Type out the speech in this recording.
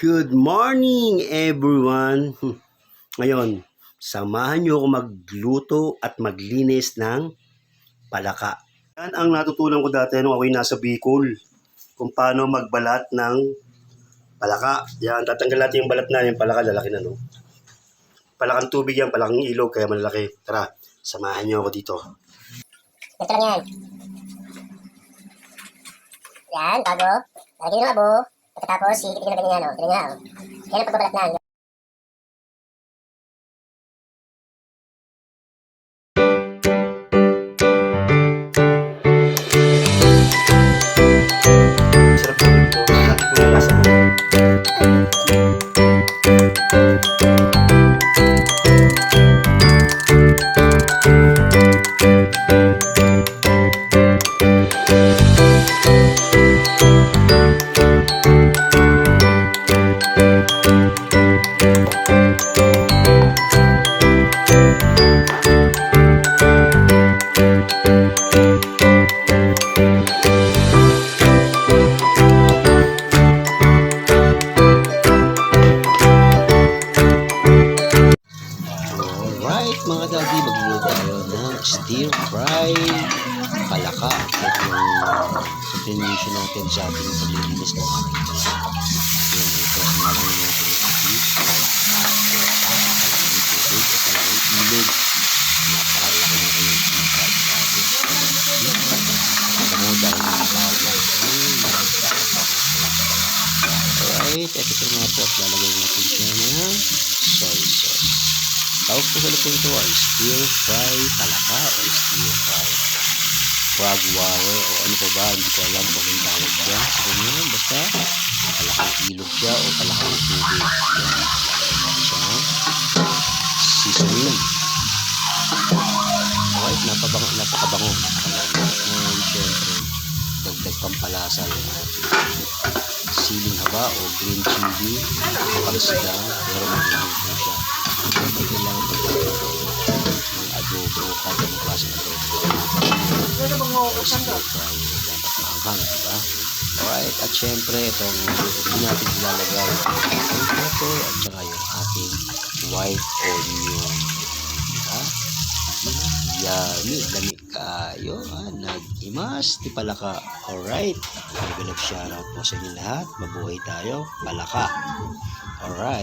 Good morning everyone! Ngayon, samahan niyo ako magluto at maglinis ng palaka. Yan ang natutunan ko dati nung ako'y nasa Bicol. Kung paano magbalat ng palaka. Yan, tatanggal natin yung balat na yung palaka, lalaki na no. Palakang tubig yan, palakang ilog, kaya malalaki. Tara, samahan niyo ako dito. Ito lang yan. Yan, bago. Lagyan nyo ng abo. Pagkatapos, hihigipin nyo na ganyan, o. Ganyan, o. Yan ang pagbabalat na. Sarap po dito. Natin ko yung lasa mo. Alright mga daddy, magluluto tayo ng stir fry palaka. Ito yung sublimation natin sa ating paglilinis ng ating palaka. Yan, ito sinalang natin yung tubig. Tubig at talagang ilog. Napakalaki na kayo yung impact natin. Ito mo dahil yung bawal. Alright, ito nga po at lalagay natin siya ng soy sauce. Tawag po sa lupon ito ay stir fry palaka o stir fry frog water o ano pa ba, hindi ko alam kung anong tawag siya. So ganyan, basta palakang ilog siya o palakang tubig. Yan, lalagyan siya ng seasoning. Alright, napakabango. And syempre, dagdag pampalasa yung ating siling haba o green chili, pangsigang, pero mahinang po siya. Kailangan po ng adobo, kada ng klaseng adobo. O stir fry, dapat maanghang, diba? Alright, at syempre, itong hindi natin ilalagay ang pepper at saka yung ating white onion. Diba? Yummy, lami kayo. Nag-imas, di palaka. Alright, nag-love shoutout po sa inyo lahat. Mabuhay tayo, palaka. Alright.